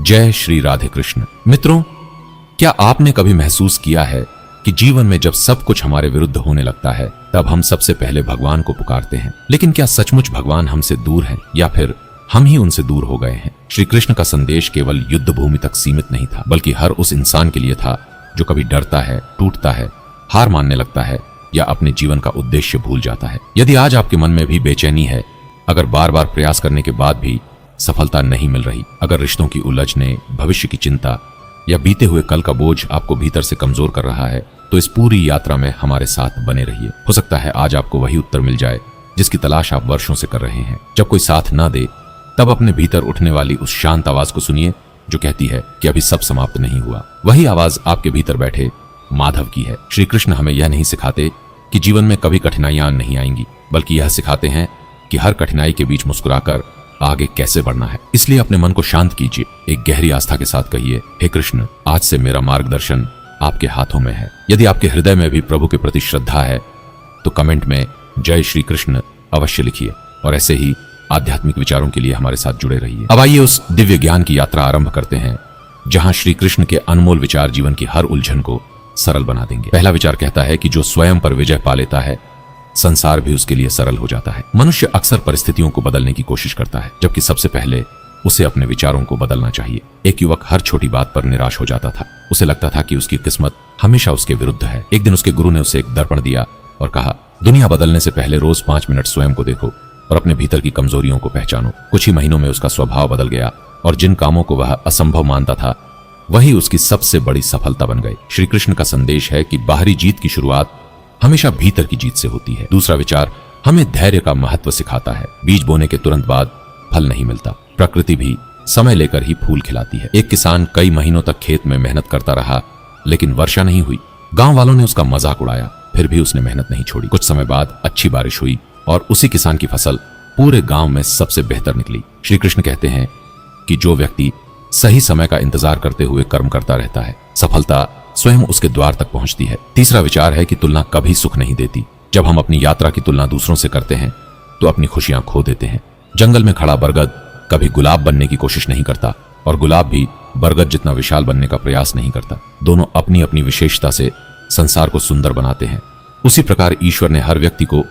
जय श्री राधे कृष्ण। मित्रों, क्या आपने कभी महसूस किया है कि जीवन में जब सब कुछ हमारे विरुद्ध होने लगता है तब हम सबसे पहले भगवान को पुकारते हैं, लेकिन क्या सचमुच भगवान हमसे दूर हैं या फिर हम ही उनसे दूर हो गए हैं? श्री कृष्ण का संदेश केवल युद्ध भूमि तक सीमित नहीं था, बल्कि हर उस इंसान के लिए था जो कभी डरता है, टूटता है, हार मानने लगता है या अपने जीवन का उद्देश्य भूल जाता है। यदि आज आपके मन में भी बेचैनी है, अगर बार बार प्रयास करने के बाद भी सफलता नहीं मिल रही, अगर रिश्तों की उलझने, भविष्य की चिंता या बीते हुए कल का बोझ आपको भीतर से कमजोर कर रहा है, तो इस पूरी यात्रा में हमारे साथ बने रहिए। हो सकता है आज आपको वही उत्तर मिल जाए जिसकी तलाश आप वर्षों से कर रहे हैं। जब कोई साथ ना दे, तब अपने भीतर उठने वाली उस शांत आवाज को सुनिए जो कहती है कि अभी सब समाप्त नहीं हुआ। वही आवाज आपके भीतर बैठे माधव की है। श्री कृष्ण हमें यह नहीं सिखाते कि जीवन में कभी कठिनाइयां नहीं आएंगी, बल्कि यह सिखाते हैं कि हर कठिनाई के बीच मुस्कुराकर आगे कैसे बढ़ना है। इसलिए अपने मन को शांत कीजिए, एक गहरी आस्था के साथ कहिए, हे कृष्ण, आज से मेरा मार्गदर्शन आपके हाथों में है। यदि आपके हृदय में भी प्रभु के प्रति श्रद्धा है तो कमेंट में जय श्री कृष्ण अवश्य लिखिए और ऐसे ही आध्यात्मिक विचारों के लिए हमारे साथ जुड़े रहिए। अब आइए उस दिव्य ज्ञान की यात्रा आरंभ करते हैं जहां श्री कृष्ण के अनमोल विचार जीवन की हर उलझन को सरल बना देंगे। पहला विचार कहता है कि जो स्वयं पर विजय पा लेता है, संसार भी उसके लिए सरल हो जाता है। मनुष्य अक्सर परिस्थितियों को बदलने की कोशिश करता है, जबकि सबसे पहले उसे अपने विचारों को बदलना चाहिए। एक युवक हर छोटी बात पर निराश हो जाता था। उसे लगता था कि उसकी किस्मत हमेशा उसके विरुद्ध है। एक दिन उसके गुरु ने उसे एक दर्पण दिया और कहा, दुनिया बदलने से पहले रोज 5 मिनट स्वयं को देखो और अपने भीतर की कमजोरियों को पहचानो। कुछ ही महीनों में उसका स्वभाव बदल गया और जिन कामों को वह असंभव मानता था वही उसकी सबसे बड़ी सफलता बन गई। श्री कृष्ण का संदेश है कि बाहरी जीत की शुरुआत हमेशा भीतर की जीत से होती है। दूसरा विचार हमें धैर्य का महत्व सिखाता है। बीज बोने के तुरंत बाद फल नहीं मिलता। प्रकृति भी समय लेकर ही फूल खिलाती है। एक किसान कई महीनों तक खेत में मेहनत करता रहा, लेकिन वर्षा नहीं हुई। गांव वालों ने उसका मजाक उड़ाया, फिर भी उसने मेहनत नहीं छोड़ी। कुछ समय बाद अच्छी बारिश हुई और उसी किसान की फसल पूरे गांव में सबसे बेहतर निकली। श्री कृष्ण कहते हैं कि जो व्यक्ति सही समय का इंतजार करते हुए कर्म करता रहता है, सफलता स्वयं उसके द्वार तक पहुंचती है। तीसरा विचार है कि तुलना कभी सुख नहीं देती। जब हम अपनी यात्रा की तुलना दूसरों से करते हैं तो अपनी खुशियां खो देते हैं। जंगल में खड़ा बरगद कभी गुलाब बनने की कोशिश नहीं करता और गुलाब भी बरगद जितना विशाल बनने का प्रयास नहीं करता। दोनों अपनी अपनी विशेषता से संसार को सुंदर बनाते हैं। उसी प्रकार ईश्वर ने हर व्यक्ति को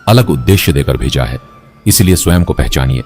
अलग उद्देश्य देकर भेजा है, इसलिए स्वयं को पहचानिए,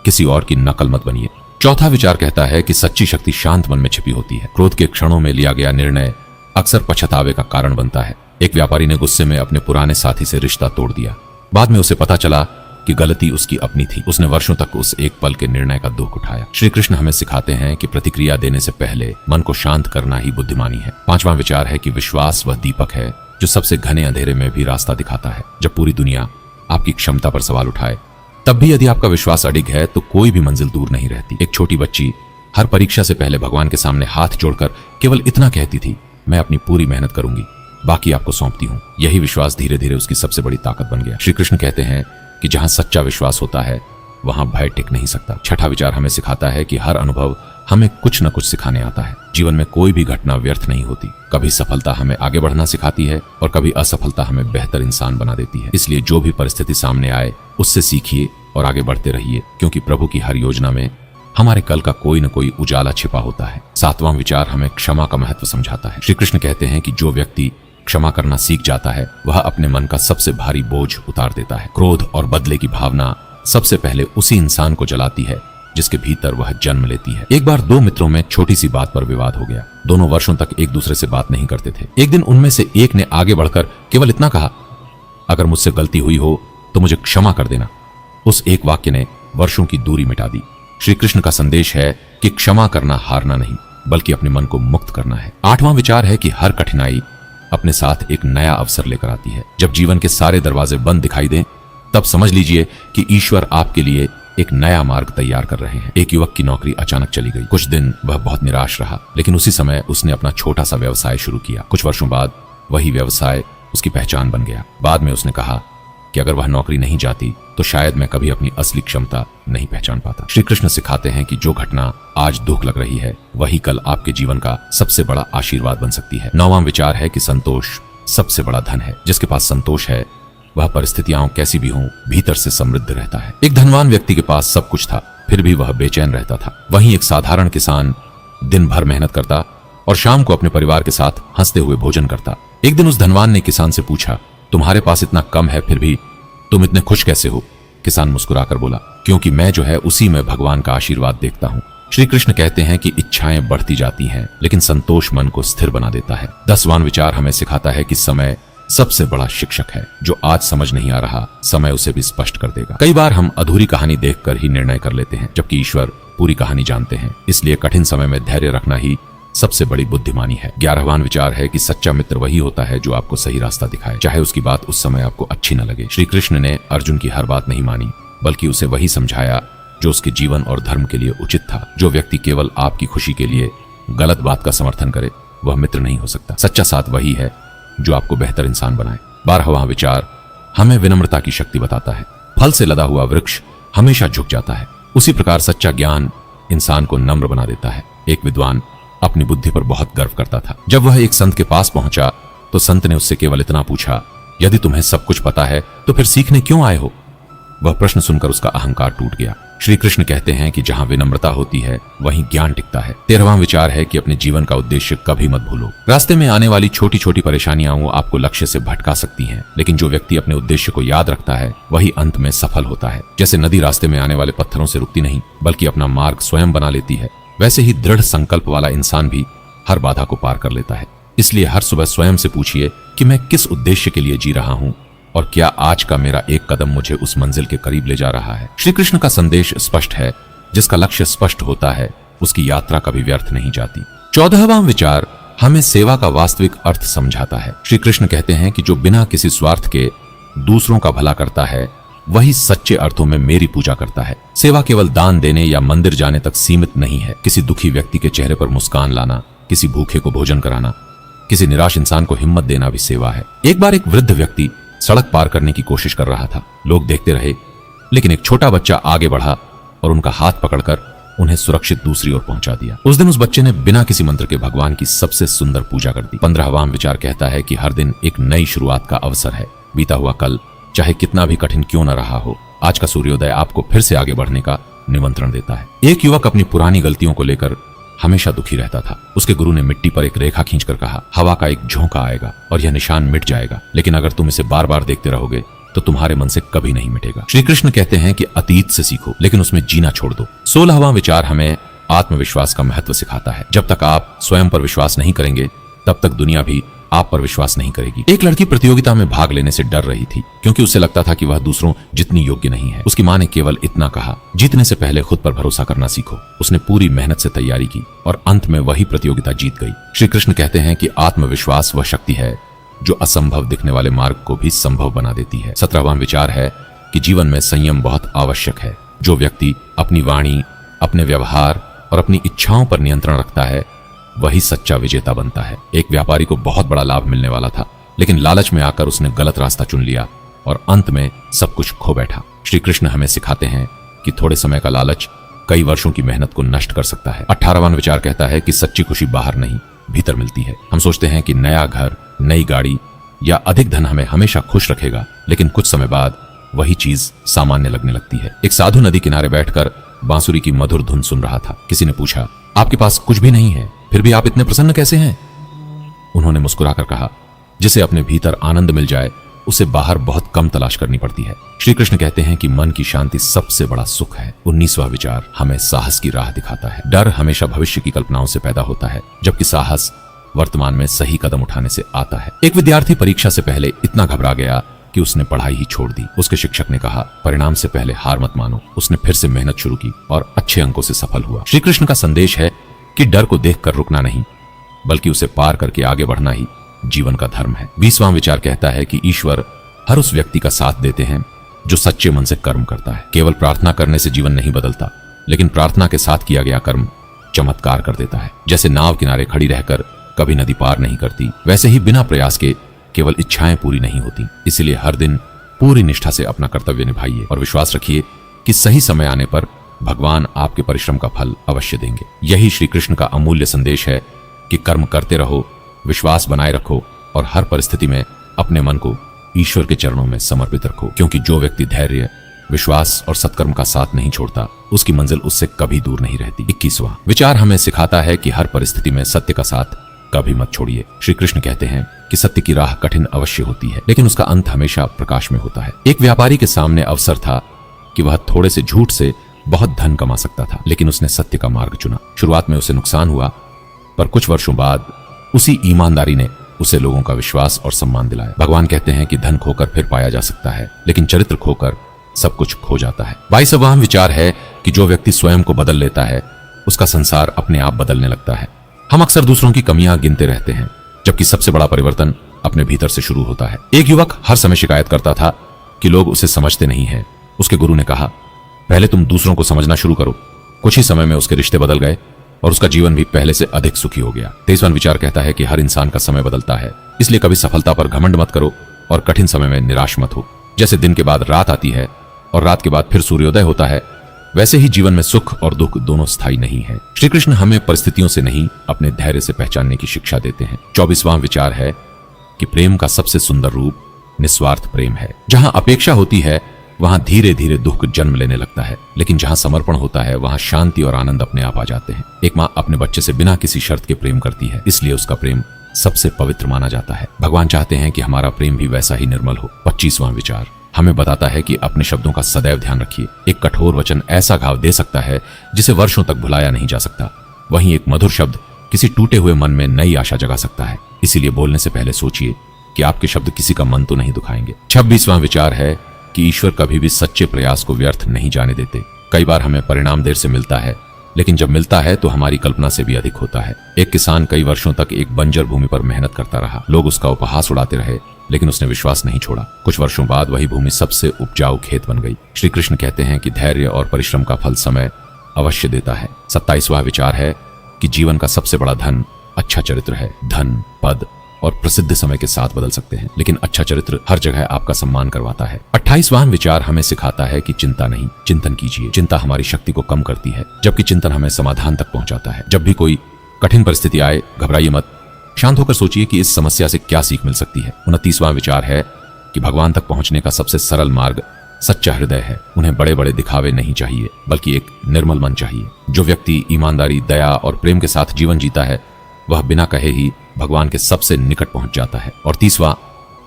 किसी और की नकल मत बनिए। चौथा विचार कहता है कि सच्ची शक्ति शांत मन में छिपी होती है। क्रोध के क्षणों में लिया गया निर्णय अक्सर पछतावे का कारण बनता है। एक व्यापारी ने गुस्से में अपने पुराने साथी से रिश्ता तोड़ दिया। बाद में उसे पता चला कि गलती उसकी अपनी थी। उसने वर्षों तक उस एक पल के निर्णय का दुख उठाया। श्री कृष्ण हमें सिखाते हैं कि प्रतिक्रिया देने से पहले मन को शांत करना ही बुद्धिमानी है। पांचवा विचार है कि विश्वास वह दीपक है जो सबसे घने अंधेरे में भी रास्ता दिखाता है। जब पूरी दुनिया आपकी क्षमता पर सवाल उठाए, तब भी यदि आपका विश्वास अडिग है तो कोई भी मंजिल दूर नहीं रहती। एक छोटी बच्ची हर परीक्षा से पहले भगवान के सामने हाथ जोड़कर केवल इतना कहती थी, मैं अपनी पूरी मेहनत करूंगी, बाकी आपको सौंपती हूं। यही विश्वास धीरे धीरे उसकी सबसे बड़ी ताकत बन गया। श्री कृष्ण कहते हैं कि जहां सच्चा विश्वास होता है वहां भय टिक नहीं सकता। छठा विचार हमें सिखाता है कि हर अनुभव हमें कुछ न कुछ सिखाने आता है। जीवन में कोई भी घटना व्यर्थ नहीं होती। कभी सफलता हमें आगे बढ़ना सिखाती है और कभी असफलता हमें बेहतर इंसान बना देती है। इसलिए जो भी परिस्थिति सामने आए उससे सीखिए और आगे बढ़ते रहिए, क्योंकि प्रभु की हर योजना में हमारे कल का कोई न कोई उजाला छिपा होता है। सातवां विचार हमें क्षमा का महत्व समझाता है। श्री कृष्ण कहते हैं कि जो व्यक्ति क्षमा करना सीख जाता है वह अपने मन का सबसे भारी बोझ उतार देता है। क्रोध और बदले की भावना सबसे पहले उसी इंसान को जलाती है जिसके भीतर वह जन्म लेती है। एक बार दो मित्रों में छोटी सी बात पर विवाद हो गया। दोनों वर्षों तक एक दूसरे से बात नहीं करते थे। एक दिन उनमें से एक ने आगे बढ़कर केवल इतना कहा, अगर मुझसे गलती हुई हो तो मुझे क्षमा कर देना। उस एक वाक्य ने वर्षों की दूरी मिटा दी। श्री कृष्ण का संदेश है कि क्षमा करना हारना नहीं, बल्कि अपने मन को मुक्त करना है। आठवां विचार है कि हर कठिनाई अपने साथ एक नया अवसर लेकर आती है। जब जीवन के सारे दरवाजे बंद दिखाई दें, तब समझ लीजिए कि ईश्वर आपके लिए एक नया मार्ग तैयार कर रहे हैं। एक युवक की नौकरी अचानक चली गई। कुछ दिन वह बहुत निराश रहा, लेकिन उसी समय उसने अपना छोटा सा व्यवसाय शुरू किया। कुछ वर्षों बाद वही व्यवसाय उसकी पहचान बन गया। बाद में उसने कहा कि अगर वह नौकरी नहीं जाती तो शायद मैं कभी अपनी असली क्षमता नहीं पहचान पाता। श्री कृष्ण सिखाते हैं कि जो घटना आज दुख लग रही है वही कल आपके जीवन का सबसे बड़ा आशीर्वाद बन सकती है। नौवां विचार है कि संतोष सबसे बड़ा धन है। जिसके पास संतोष है वह परिस्थितियां कैसी भी हों भीतर से समृद्ध रहता है। एक धनवान व्यक्ति के पास सब कुछ था, फिर भी वह बेचैन रहता था। वहीं एक साधारण किसान दिन भर मेहनत करता और शाम को अपने परिवार के साथ हंसते हुए भोजन करता। एक दिन उस धनवान ने किसान से पूछा, तुम्हारे पास इतना कम है फिर भी तुम इतने खुश कैसे हो? किसान मुस्कुराकर बोला, क्योंकि मैं जो है उसी में भगवान का आशीर्वाद देखता हूँ। श्री कृष्ण कहते हैं कि इच्छाएं बढ़ती जाती हैं, लेकिन संतोष मन को स्थिर बना देता है। 10वां विचार हमें सिखाता है कि समय सबसे बड़ा शिक्षक है। जो आज समझ नहीं आ रहा, समय उसे भी स्पष्ट कर देगा। कई बार हम अधूरी कहानी देखकर ही निर्णय कर लेते हैं, जबकि ईश्वर पूरी कहानी जानते हैं। इसलिए कठिन समय में धैर्य रखना ही सबसे बड़ी बुद्धिमानी है। 11वां विचार है कि सच्चा मित्र वही होता है जो आपको सही रास्ता दिखाए, चाहे उसकी बात उस समय आपको अच्छी न लगे। श्री कृष्ण ने अर्जुन की हर बात नहीं मानी, बल्कि उसे वही समझाया जो उसके जीवन और धर्म के लिए उचित था। जो व्यक्ति केवल आपकी खुशी के लिए गलत बात का समर्थन करे, वह मित्र नहीं हो सकता। सच्चा साथ वही है जो आपको बेहतर इंसान बनाए। 12वां विचार हमें विनम्रता की शक्ति बताता है। फल से लदा हुआ वृक्ष हमेशा झुक जाता है, उसी प्रकार सच्चा ज्ञान इंसान को नम्र बना देता है। एक विद्वान अपनी बुद्धि पर बहुत गर्व करता था। जब वह एक संत के पास पहुंचा तो संत ने उससे केवल इतना पूछा, यदि तुम्हें सब कुछ पता है तो फिर सीखने क्यों आए हो? वह प्रश्न सुनकर उसका अहंकार टूट गया। श्री कृष्ण कहते हैं कि जहां विनम्रता होती है वहीं ज्ञान टिकता है। 13वां विचार है कि अपने जीवन का उद्देश्य कभी मत भूलो। रास्ते में आने वाली छोटी छोटी परेशानियां आपको लक्ष्य से भटका सकती हैं, लेकिन जो व्यक्ति अपने उद्देश्य को याद रखता है वही अंत में सफल होता है। जैसे नदी रास्ते में आने वाले पत्थरों से रुकती नहीं, बल्कि अपना मार्ग स्वयं बना लेती है, वैसे ही दृढ़ संकल्प वाला इंसान भी हर बाधा को पार कर लेता है। इसलिए हर सुबह स्वयं से पूछिए कि मैं किस उद्देश्य के लिए जी रहा हूं और क्या आज का मेरा एक कदम मुझे उस मंजिल के करीब ले जा रहा है। श्री कृष्ण का संदेश स्पष्ट है, जिसका लक्ष्य स्पष्ट होता है उसकी यात्रा कभी व्यर्थ नहीं जाती। 14वां विचार हमें सेवा का वास्तविक अर्थ समझाता है। श्री कृष्ण कहते हैं कि जो बिना किसी स्वार्थ के दूसरों का भला करता है वही सच्चे अर्थों में मेरी पूजा करता है। सेवा केवल दान देने या मंदिर जाने तक सीमित नहीं है। किसी दुखी व्यक्ति के चेहरे पर मुस्कान लाना, किसी भूखे को भोजन कराना, किसी निराश इंसान को हिम्मत देना भी सेवा है। एक बार एक वृद्ध व्यक्ति सड़क पार करने की कोशिश कर रहा था। लोग देखते रहे, लेकिन एक छोटा बच्चा आगे बढ़ा और उनका हाथ पकड़कर उन्हें सुरक्षित दूसरी ओर पहुंचा दिया। उस दिन उस बच्चे ने बिना किसी मंत्र के भगवान की सबसे सुंदर पूजा कर दी। 15वां विचार कहता है कि हर दिन एक नई शुरुआत का अवसर है। बीता हुआ कल चाहे कितना भी कठिन क्यों न रहा हो, आज का सूर्योदय आपको फिर से आगे बढ़ने का निमंत्रण देता है। एक युवक अपनी पुरानी गलतियों को लेकर हमेशा दुखी रहता था। उसके गुरु ने मिट्टी पर एक रेखा खींचकर कहा, हवा का एक झोंका आएगा और यह निशान मिट जाएगा, लेकिन अगर तुम इसे बार बार देखते रहोगे तो तुम्हारे मन से कभी नहीं मिटेगा। श्री कृष्ण कहते हैं कि अतीत से सीखो, लेकिन उसमें जीना छोड़ दो। 16वां विचार हमें आत्मविश्वास का महत्व सिखाता है। जब तक आप स्वयं पर विश्वास नहीं करेंगे, तब तक दुनिया भी आप पर विश्वास नहीं करेगी। एक लड़की प्रतियोगिता में भाग लेने से डर रही थी, क्योंकि उसे लगता था कि वह दूसरों जितनी योग्य नहीं है। उसकी मां ने केवल इतना कहा, जीतने से पहले खुद पर भरोसा करना सीखो। उसने पूरी मेहनत से तैयारी की और अंत में वही प्रतियोगिता जीत गई। श्री कृष्ण कहते हैं कि आत्मविश्वास वह शक्ति है जो असंभव दिखने वाले मार्ग को भी संभव बना देती है। 17वां विचार है कि जीवन में संयम बहुत आवश्यक है। जो व्यक्ति अपनी वाणी, अपने व्यवहार और अपनी इच्छाओं पर नियंत्रण रखता है वही सच्चा विजेता बनता है। एक व्यापारी को बहुत बड़ा लाभ मिलने वाला था, लेकिन लालच में आकर उसने गलत रास्ता चुन लिया और अंत में सब कुछ खो बैठा। श्री कृष्ण हमें सिखाते हैं कि थोड़े समय का लालच कई वर्षों की मेहनत को नष्ट कर सकता है। 18वां विचार कहता है कि सच्ची खुशी बाहर नहीं, भीतर मिलती है। हम सोचते हैं कि नया घर, नई गाड़ी या अधिक धन हमें हमेशा खुश रखेगा, लेकिन कुछ समय बाद वही चीज सामान्य लगने लगती है। एक साधु नदी किनारे बैठकर बांसुरी की मधुर धुन सुन रहा था। किसी ने पूछा, आपके पास कुछ भी नहीं है, फिर भी आप इतने प्रसन्न कैसे हैं? उन्होंने मुस्कुराकर कहा, जिसे अपने भीतर आनंद मिल जाए उसे बाहर बहुत कम तलाश करनी पड़ती है। श्री कृष्ण कहते हैं कि मन की शांति सबसे बड़ा सुख है। 19वां विचार हमें साहस की राह दिखाता है। डर हमेशा भविष्य की कल्पनाओं से पैदा होता है, जबकि साहस वर्तमान में सही कदम उठाने से आता है। एक विद्यार्थी परीक्षा से पहले इतना घबरा गया कि उसने पढ़ाई ही छोड़ दी। उसके शिक्षक ने कहा, परिणाम से पहले हार मत मानो। उसने फिर से मेहनत शुरू की और अच्छे अंकों से सफल हुआ। श्री कृष्ण का संदेश है कि डर को देखकर रुकना नहीं, बल्कि उसे पार करके आगे बढ़ना ही जीवन का धर्म है। 20वां विचार कहता है कि ईश्वर हर उस व्यक्ति का साथ देते हैं जो सच्चे मन से कर्म करता है। केवल प्रार्थना करने से जीवन नहीं बदलता, लेकिन प्रार्थना के साथ किया गया कर्म चमत्कार कर देता है। जैसे नाव किनारे खड़ी रहकर कभी नदी पार नहीं करती, वैसे ही बिना प्रयास के केवल इच्छाएं पूरी नहीं होती। इसलिए हर दिन पूरी निष्ठा से अपना कर्तव्य निभाइए और विश्वास रखिए कि सही समय आने पर भगवान आपके परिश्रम का फल अवश्य देंगे। यही श्री कृष्ण का अमूल्य संदेश है कि कर्म करते रहो, विश्वास बनाए रखो और हर परिस्थिति में अपने मन को ईश्वर के चरणों में समर्पित रखो, क्योंकि जो व्यक्ति धैर्य, विश्वास और सत्कर्म का साथ नहीं छोड़ता, उसकी मंजिल उससे कभी दूर नहीं रहती। 21वां विचार हमें सिखाता है कि हर परिस्थिति में सत्य का साथ कभी मत छोड़िए। श्री कृष्ण कहते हैं कि सत्य की राह कठिन अवश्य होती है, लेकिन उसका अंत हमेशा प्रकाश में होता है। एक व्यापारी के सामने अवसर था कि वह थोड़े से झूठ से बहुत धन कमा सकता था, लेकिन उसने सत्य का मार्ग चुना। शुरुआत में उसे नुकसान हुआ, पर कुछ वर्षों बाद उसी ईमानदारी ने उसे लोगों का विश्वास और सम्मान दिलाया। भगवान कहते हैं कि धन खोकर फिर पाया जा सकता है, लेकिन चरित्र खोकर सब कुछ खो जाता है। 22वां विचार है कि जो व्यक्ति स्वयं को बदल लेता है, उसका संसार अपने आप बदलने लगता है। हम अक्सर दूसरों की कमियां गिनते रहते हैं, जबकि सबसे बड़ा परिवर्तन अपने भीतर से शुरू होता है। एक युवक हर समय शिकायत करता था कि लोग उसे समझते नहीं हैं। उसके गुरु ने कहा, पहले तुम दूसरों को समझना शुरू करो। कुछ ही समय में उसके रिश्ते बदल गए और उसका जीवन भी पहले से अधिक सुखी हो गया। 23वां विचार कहता है कि हर इंसान का समय बदलता है, इसलिए कभी सफलता पर घमंड मत करो और कठिन समय में निराश मत हो। जैसे दिन के बाद रात आती है और रात के बाद फिर सूर्योदय होता है, वैसे ही जीवन में सुख और दुख दोनों स्थायी नहीं है। श्री कृष्ण हमें परिस्थितियों से नहीं, अपने धैर्य से पहचानने की शिक्षा देते हैं। 24वां विचार है कि प्रेम का सबसे सुंदर रूप निस्वार्थ प्रेम है। जहां अपेक्षा होती है वहां धीरे धीरे दुख जन्म लेने लगता है, लेकिन जहां समर्पण होता है वहां शांति और आनंद अपने आप आ जाते हैं। एक माँ अपने बच्चे से बिना किसी शर्त के प्रेम करती है, इसलिए उसका प्रेम सबसे पवित्र माना जाता है। भगवान चाहते हैं कि हमारा प्रेम भी वैसा ही निर्मल हो। 25वां विचार हमें बताता है कि अपने शब्दों का सदैव ध्यान रखिए। एक कठोर वचन ऐसा घाव दे सकता है जिसे वर्षों तक भुलाया नहीं जा सकता। वहीं एक मधुर शब्द किसी टूटे हुए मन में नई आशा जगा सकता है। इसीलिए बोलने से पहले सोचिए कि आपके शब्द किसी का मन तो नहीं दुखाएंगे। 26वां विचार है कि ईश्वर कभी भी सच्चे प्रयास को व्यर्थ नहीं जाने देते। कई बार हमें परिणाम देर से मिलता है, लेकिन जब मिलता है तो हमारी कल्पना से भी अधिक होता है। एक किसान कई वर्षों तक एक बंजर भूमि पर मेहनत करता रहा। लोग उसका उपहास उड़ाते रहे, लेकिन उसने विश्वास नहीं छोड़ा। कुछ वर्षों बाद वही भूमि सबसे उपजाऊ खेत बन गई। श्री कृष्ण कहते हैं कि धैर्य और परिश्रम का फल समय अवश्य देता है। 27वां विचार है कि जीवन का सबसे बड़ा धन अच्छा चरित्र है। धन, पद और प्रसिद्ध समय के साथ बदल सकते हैं, लेकिन अच्छा चरित्र हर जगह आपका सम्मान करवाता है। 28वां विचार हमें सिखाता है कि चिंता नहीं, चिंतन कीजिए। चिंता हमारी शक्ति को कम करती है, जबकि चिंतन हमें समाधान तक पहुंचाता है। जब भी कोई कठिन परिस्थिति आए, घबराइए मत, शांत होकर सोचिए कि इस समस्या से क्या सीख मिल सकती है। 29वां विचार है कि भगवान तक पहुंचने का सबसे सरल मार्ग सच्चा हृदय है। उन्हें बड़े बड़े दिखावे नहीं चाहिए, बल्कि एक निर्मल मन चाहिए। जो व्यक्ति ईमानदारी, दया और प्रेम के साथ जीवन जीता है, वह बिना कहे ही भगवान के सबसे निकट पहुंच जाता है। और 30वां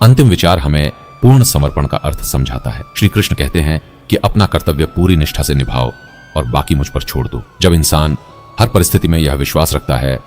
अंतिम विचार हमें पूर्ण समर्पण का अर्थ समझाता है। श्री कृष्ण कहते हैं कि अपना कर्तव्य पूरी निष्ठा से निभाओ और बाकी मुझ पर छोड़ दो। जब इंसान हर परिस्थिति में यह विश्वास रखता है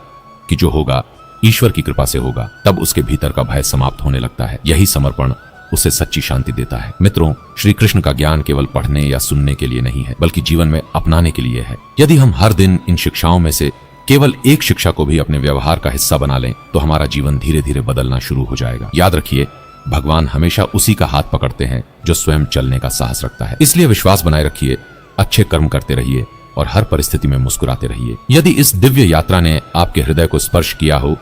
कि जो होगा ईश्वर की कृपा से होगा, तब उसके भीतर का भय समाप्त होने लगता है। यही समर्पण उसे सच्ची शांति देता है। मित्रों, श्री कृष्ण का ज्ञान केवल पढ़ने या सुनने के लिए नहीं है, बल्कि जीवन में अपनाने के लिए है। यदि हम हर दिन इन शिक्षाओं में से केवल एक शिक्षा को भी अपने व्यवहार का हिस्सा बना लें, तो हमारा जीवन धीरे धीरे बदलना शुरू हो जाएगा। याद रखिए, भगवान हमेशा उसी का हाथ पकड़ते हैं जो स्वयं चलने का साहस रखता है। इसलिए विश्वास बनाए रखिए, अच्छे कर्म करते रहिए और हर परिस्थिति में मुस्कुराते रहिए। यदि इस दिव्य यात्रा ने आपके हृदय को स्पर्श किया हो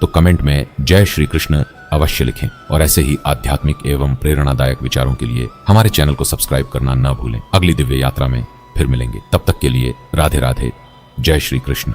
तो कमेंट में जय श्री कृष्ण अवश्य लिखें, और ऐसे ही आध्यात्मिक एवं प्रेरणादायक विचारों के लिए हमारे चैनल को सब्सक्राइब करना न भूलें। अगली दिव्य यात्रा में फिर मिलेंगे, तब तक के लिए राधे राधे, जय श्री कृष्ण।